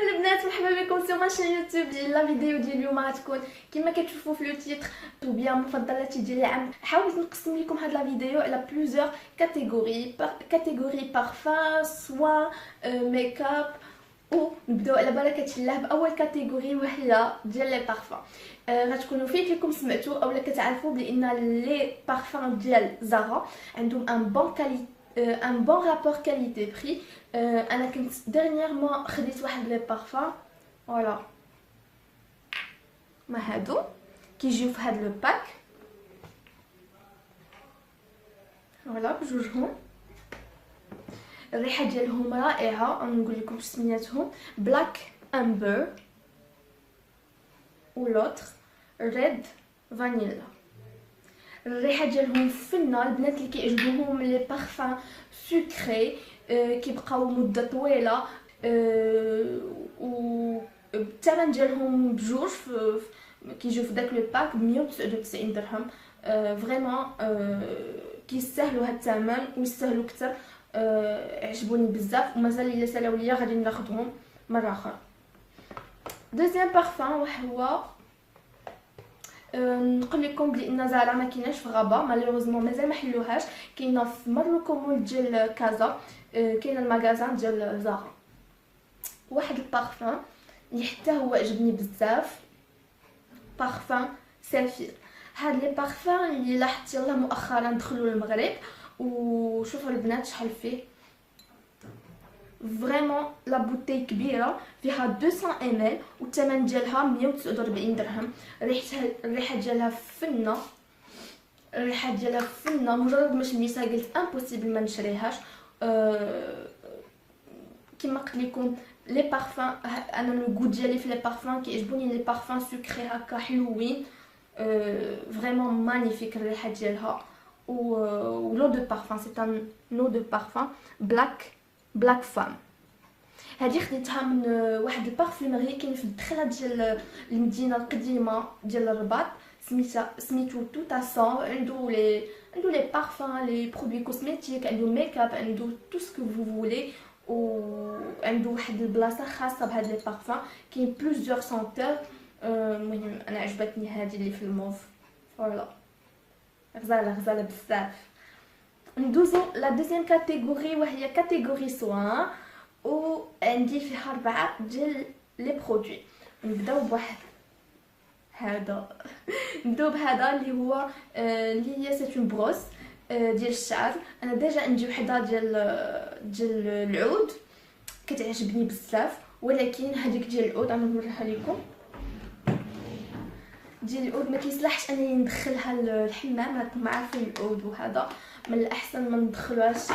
البنات، مرحبا بكم سي ماشين يوتيوب. لا فيديو ديال اليوم غتكون كما كتشوفوا في لو تيتر طوبيا مفضلاتي ديال العام. حاولت نقسم لكم هاد لا فيديو على بلوزيور كاتيجوري بارفان سوا ميك اب. ونبداو على بركه الله باول كاتيجوري وهي ديال لي بارفان. غتكونوا فيكم سمعتوا اولا كتعرفوا بان لي بارفان ديال زارا عندهم ان بون كاليتي ان بون رابور كاليتي بري. انا كنت ديرنييرمون خديت واحد لي بارفان فوالا ما هادو كيجيو في هاد لو باك فوالا بجوجهم. الريحه ديالهم رائعه. نقول لكم سمياتهم بلاك امبر ولوتر ريد فانيلا. الريحه ديالهم فنه. البنات اللي كيعجبوهم لي بارفان سكري كيبقاو مده طويله و الثمن ديالهم بجوج كيجيو في داك لو باك ب 199 درهم. فريمون كيستاهلوا هاد الثمن ويستاهلوا اكثر. عجبوني بزاف ومازال الا سالاو ليا غادي ناخذهم مره اخرى. دوزيام بارفان وهو نقول لكم بان زارا ما كايناش في غابه مالوروزمون مازال ما حلوهاش. كاينه في ماروكو مول ديال كازا. كاين المغازان ديال زارا. واحد البارفان اللي حتى هو عجبني بزاف، بارفان سافير. هاد لي بارفان اللي لاحظت يلاه مؤخرا دخلوا للمغرب وشوفوا البنات شحال فيه. فريمون لا بوتي كبيره فيها 200 ml والثمن ديالها 149 درهم. الريحه ديالها فنه. الريحه ديالها فنه. مجرد ما شميتها قلت امبوسيبل ما نشريهاش. كما قلت لكم لي بارفان انا لو غو ديالي في لي بارفان كيعجبوني لي بارفان سكري هكا حلوين. فريمون مانيفيك الريحه ديالها. و لو دو بارفان سي ان لو دو بارفان بلاك فام. هذه خديتها من واحد البارفومري كاين في الدخله ديال المدينه القديمه ديال الرباط سميتو توتاسون. عنده لي بارفان لي برودوي كوزميتيك، عنده ميك اب، عنده تو سكو فو فولي. وعنده واحد البلاصه خاصه بهاد لي بارفان. كاين بلوزيور سونتور. المهم انا عجبتني هذه اللي في الموف فوالا غزاله بزاف. ندوزو لا دوزيام كاتيجوري وهي كاتيجوري سوان. وعندي فيها 4 ديال لي برودوي. نبداو بواحد هذا نبداو بهذا اللي هو اللي هي سيت اون بروس ديال الشعر. انا ديجا عندي وحده ديال العود كتعجبني بزاف، ولكن هذيك ديال العود انا نوريها لكم. ديال العود ما كيصلحش انني ندخلها للحمام. راكم عارفين العود وهذا من الاحسن ما ندخلوهاش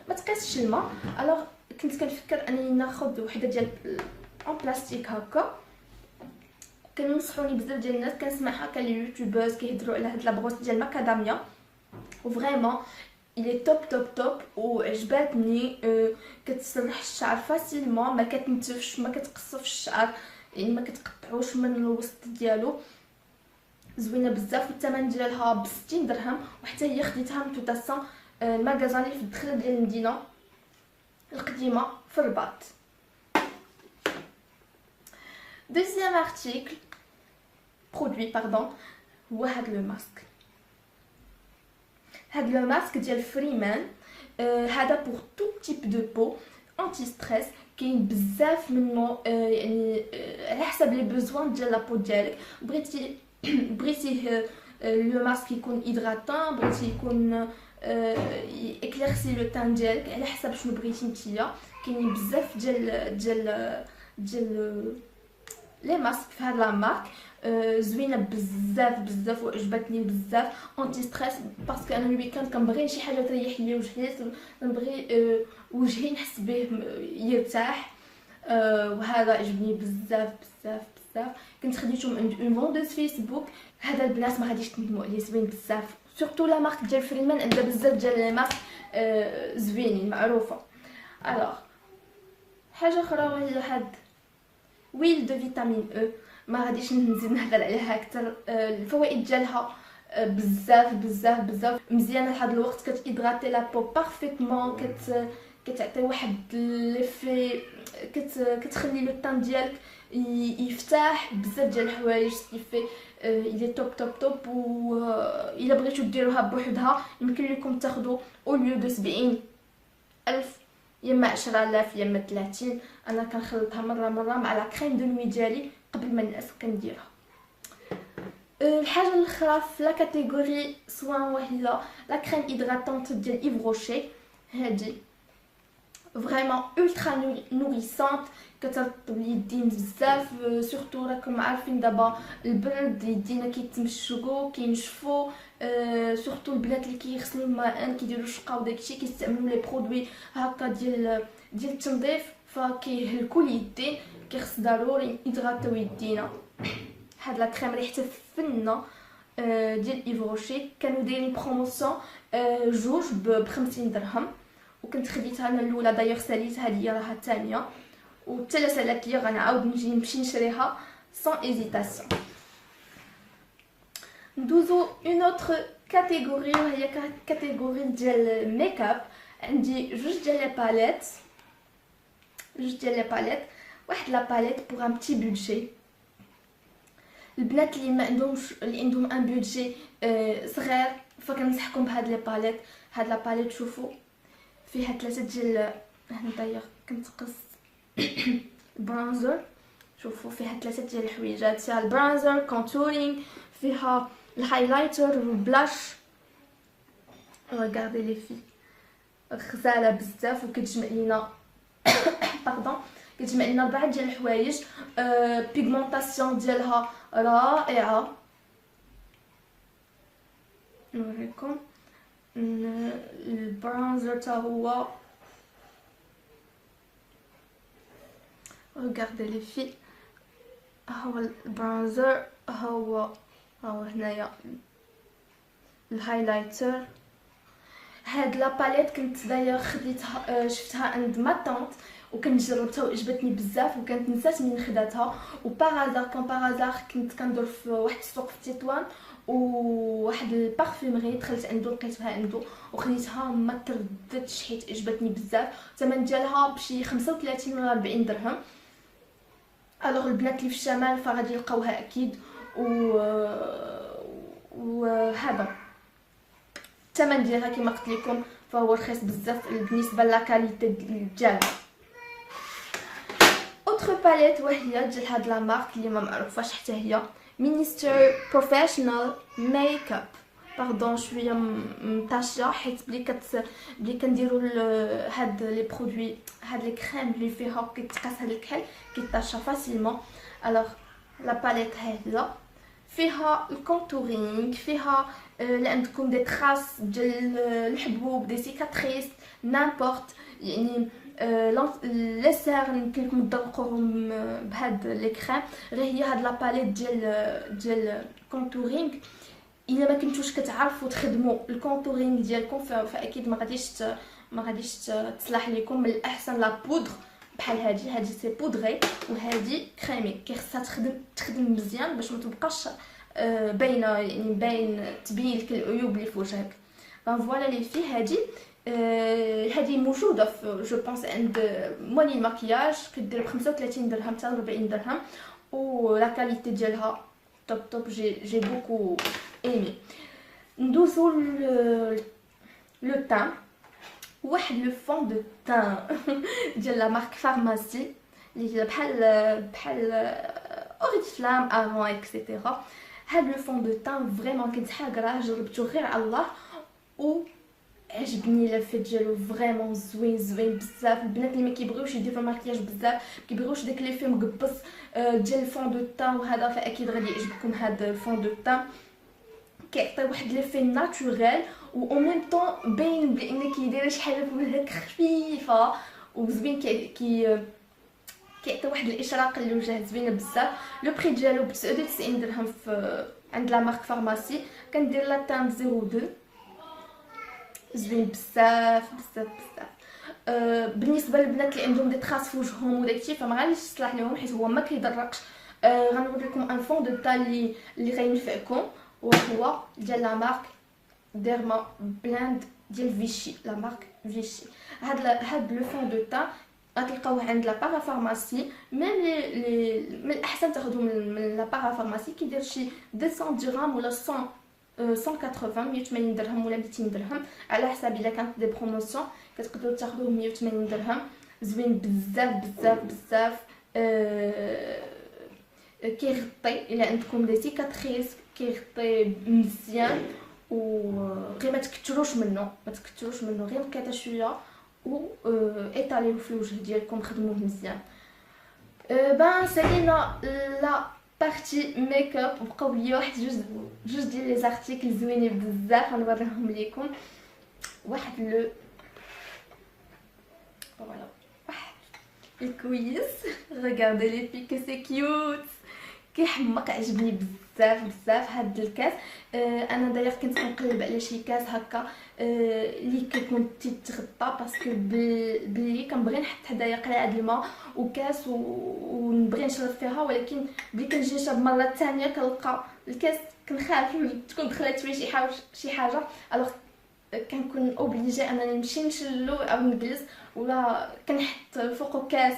ما تقيسش الماء. الوغ كنت كنفكر انني ناخذ وحده ديال اون بلاستيك هكا. كنصحوني بزاف ديال الناس كنسمعها كان لي يوتيوبرز كيهضروا على هاد لابروس ديال ماكاداميا وفريمون الي توب وعجباتني. كتسرح الشعر فاسيلمون، ما كتنتفش، ما كتقصفش الشعر، يعني ما كتقطعوش من الوسط ديالو. زوينه بزاف. الثمن ديالها ب 60 درهم وحتى هي خديتها من توتاسون المغازان اللي في الدخله ديال المدينه القديمه في الرباط. دوزيام ارتيكل برودوي باردون هو هاد لو ماسك. هاد لو ماسك ديال فريمان. هذا بور تو تيب دو بو انتي ستريس. كاين بزاف منه يعني على حسب لي بوزوان ديال لابو ديالك. بغيتي لو ماسك يكون هيدراتان، بغيتي يكون اكليرسي لو تان ديالك، على حسب شنو بغيتي نتيا. كاينين بزاف ديال لي ماسك في هاد لا مارك. زوينه بزاف وعجبتني بزاف. انتي ستريس باسكو انا الويكاند كنبغي شي حاجه تريح لي وجهي، كنبغي وجهي نحس به يرتاح. وهذا عجبني بزاف. كنت خديته من عند اون فوندوز فيسبوك. هذا البنات ما غاديش تندموا عليه، زوين بزاف. سورتو لا مارك ديال فريمان عندها بزاف ديال لي مارك زوينين معروفه. الوغ حاجه اخرى وهي هاد ويل دو فيتامين او. ما غاديش نزيد نهضر عليها اكثر. الفوائد ديالها بزاف مزيانه لهاد الوقت. كتهيدراتي لا بو بارفيتمون. كتعطي واحد ليفي، كتخلي لو طان ديالك يفتح بزاف ديال الحوايج كيفي الى توب توب توب. و الا بغيتو ديروها بوحدها يمكن لكم تاخذوا او ليو دو 70,000 يما 10,000 يما 30. انا كنخلطها مره مع لا كريم دو نوي ديالي قبل ما نعس كنديرها. الحاجه الاخرى في لا كاتيجوري سوان وهي لا كريم هيدراتونت ديال ايف روشي. هادي فريمون ultra nourrissante كترطب اليدين بزاف، سورتو راكم عارفين دابا البرد يدينا كيتمشقوا كينشفوا، سورتو البنات اللي كيغسلوا الماء كيديروا الشقه وداكشي كيستعملوا لي برودوي هكا ديال التنظيف فكيهلكوا اليدين. كيخص ضروري هيدراتو يدينا. هاد لا كريم ريحتها فنه ديال ايف روشي كانوا دايرين بروموسيون جوج ب 50 درهم، وكنت خديتها انا الاولى دايوغ ساليتها ليا راها الثانيه، وحتى لا سالات ليا غنعاود نمشي نشريها سون ايزيتاسيون. ندوزو اون اوتر كاتيجوري وهي كاتيجوري ديال ميك اب. عندي جوج ديال لي باليت، واحد لا باليت بوغ ان بتي بودجي. البنات اللي ما عندهمش اللي عندهم ان بودجي صغير فكنصحكم بهاد لي باليت. هاد لا باليت شوفوا فيها 3 ديال هنا داير كنتقص البرونزر. شوفوا فيها 3 ديال الحويجات، فيها البرونزر كونتورينغ، فيها الهايلايتر والبلاش. ريغاردي لي في غزاله بزاف وكتجمع لينا باردون كتجمع لنا 4 ديال الحوايج. بيغمونطاسيون ديالها رائعه. نوريكم البرونزر تا هو ريغاردي لي في هو البرونزر، هو هنايا الهايلايتر. هاد لا باليت كنت داير خديتها شفتها عند ما طونط وكنت جربتها وعجبتني بزاف وكانت نسات منين خداتها. وبارازار كنت كندور في واحد السوق في تطوان وواحد البارفيمري دخلت عنده لقيتها عنده وخديتها ما ترددتش حيت عجبتني بزاف. الثمن ديالها بشي 35 ولا 40 درهم. الوغ البنات اللي في الشمال فغادي يلقاوها اكيد. وهذا الثمن ديالها كما قلت لكم فهو رخيص بزاف بالنسبه لا كاليتي ديالها. اوتر باليت وهي ديال هاد لا مارك اللي ما معروفاش حتى هي مينستر بروفيشنال ميك اب. باردون شويه مطاشيه حيت بلي كنديروا هاد لي برودوي هاد لي كريم اللي فيها كيتقاس هاد الكحل كيطاشا فاسيلمون. الوغ لا باليت هادله فيها الكونتورينغ، فيها اللي عندكم دي تراس ديال الحبوب دي سيكاتريس نامبورط يعني لي سير يمكن لكم تذوقوهم بهاد لي كريم. غير هي هاد لا باليت ديال الكونتورينغ الا ما كنتوش كتعرفوا تخدموا الكونتورينغ ديالكم فاكيد ما غاديش تصلح لكم. من الاحسن لا بودر بحال هادي سي بودري وهادي كريمي كيخصها تخدم مزيان باش ما تبقاش باينه يعني باين تبين لك العيوب اللي في وجهك. فوالا لي في هادي موجوده في جو بونس عند موني الماكياج كدير ب 35 درهم حتى 40 درهم ولا كاليتي ديالها توب. جي بوكو ايمي. ندوزو لو تان. واحد لو فون دو تان ديال لا مارك فارماسي اللي هي بحال اوريفلام افون اكسيتيرا. هاد لو فون دو تان فريمون كنتحاقراه جربته غير على الله و عجبني لافيت ديالو فريمون زوين بزاف. البنات اللي ما كيبغيوش يديروا الماكياج بزاف كيبغيوش داك ليفي مقبص ديال الفون دو تان وهذا فاكيد غادي يعجبكم هاد الفون دو تان. كيعطي واحد ليفي ناتوريل و او ميم طون باين بان كيدير شي حاجه في وجهك خفيفه وزوين كيعطي واحد الاشراق للوجه زوينه بزاف. لو بري ديالو ب 99 درهم في عند لا مارك فارماسي. كندير لا تان 02 زوين بزاف. بالنسبه للبنات اللي عندهم دي تراس في وجههم وداكشي فما غاديش تصلح لهم حيت هو ما كيضرقش. غنوريكم ان فون دو تان اللي غينفعكم وهو ديال لا مارك ديرما بلاند ديال فيشي، لا مارك فيشي. هاد لو فون دو تان غتلقاوه عند لا بارافارماسي. ميم لي من الاحسن تاخذوه من لا بارافارماسي، كيدير شي 200 درهم ولا 100 180 180 درهم ولا 200 درهم على حساب. الا كانت دي بروموسيون كتقدروا تاخذوه 180 درهم. زوين بزاف بزاف بزاف. كيغطي الى عندكم دي سيكاتريس، كيغطي مزيان. وغير ما تكثروش منه، غير بكاتا شويه و ايطاليو في الوجه ديالكم، خدموه مزيان. بان سالينا لا بارتي ميك اب، بقاو ليا واحد جوج ديال لي زارتيكل زوينين بزاف غنوريهم لكم. واحد لو فوالا، واحد الكويس. ريغاردي لي في كو سي كيوت، كيحمق، عجبني بزاف بزاف هاد الكاس. انا داير كنت كنقلب على شي كاس هكا اللي كيكون تيتغطى، باسكو بلي كنبغي نحط حدايا قرعه الماء وكاس ونبغي نشرب فيها، ولكن بلي كنجي نشرب مره ثانيه كنلقى الكاس كنخاف تكون دخلت فيه شي حاجه. الوغ كنكون اوبليجي انني نمشي نشلو او نجلس، ولا كنحط فوقو كاس.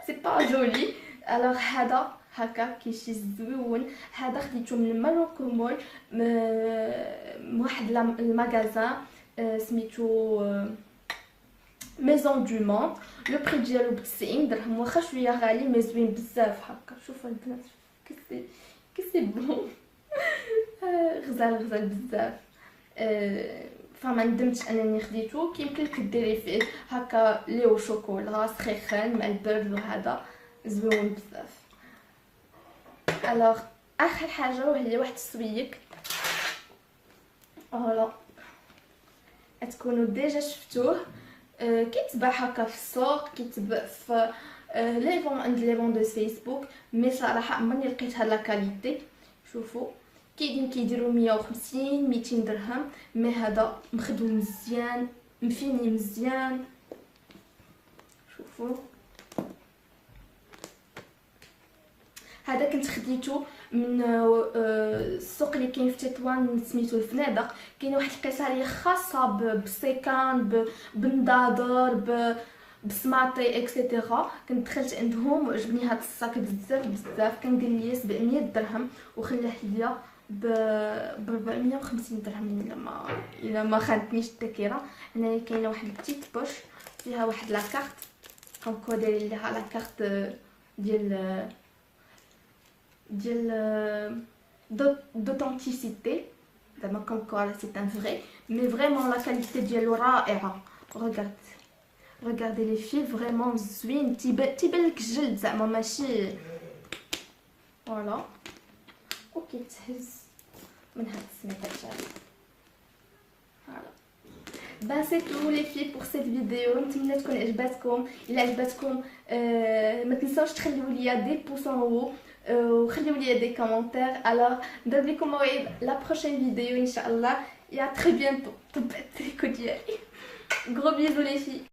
سي با جولي. الوغ هذا هكا كيشي زوين. هذا خديته من ماروكو مول، واحد المغازان سميتو ميزون دو موند. لو بري ديالو ب 90 درهم، واخا شويه غالي مي زوين بزاف هكا. شوفوا البنات كيسي بون. غزال بزاف. فما ندمتش انني خديته. كيمكن لك ديري فيه هكا ليو شوكولا سخيخان مع البرد، وهذا زوين بزاف. الوغ اخر حاجه وهي واحد السويك. فوالا تكونوا ديجا شفتوه. كيتباع هكا في السوق، كيتباع في لي فون عند لي فوندوز فيسبوك. مي صراحه عمرني لقيت هاد لا كاليتي. شوفوا كيديروا 150 200 درهم، مي هذا مخدوم مزيان مفيني مزيان. شوفوا هذا كنت خديته من السوق اللي كاين في تطوان سميتو الفنادق. كاينه واحد القصاريه خاصه بسيكان بنضادر بسماطي اكسيتيرا. كنت دخلت عندهم وعجبني هذا الصاك بزاف. كان قال لي 700 درهم وخلاه ليا ب 450 درهم الا ما خانتنيش الذاكره. هنا كاينه واحد البتيت بوش فيها واحد لاكارت، كنكون دايرين ليها لاكارت ديال d'authenticité. زعما كونكور سي ان فري، مي فريمون لا كاليتي ديالو رائعه. regardez les fils فريمون زوين، تيبان لك الجلد زعما ماشي. فوالا وكيتهز من هاد السميكه تاعي. فوالا بان سي تو لي في بور سيت فيديو. نتمنى تكون عجباتكم. الا عجباتكم ما تنساوش تخليو ليا دي بوس ان هو وخليو لي دي كومونتير. الوغ ندير لكم موعد لا بروشين فيديو ان شاء الله. يا تري بيانتو. طبعت التريكو ديالي. غرو بيزو لي في.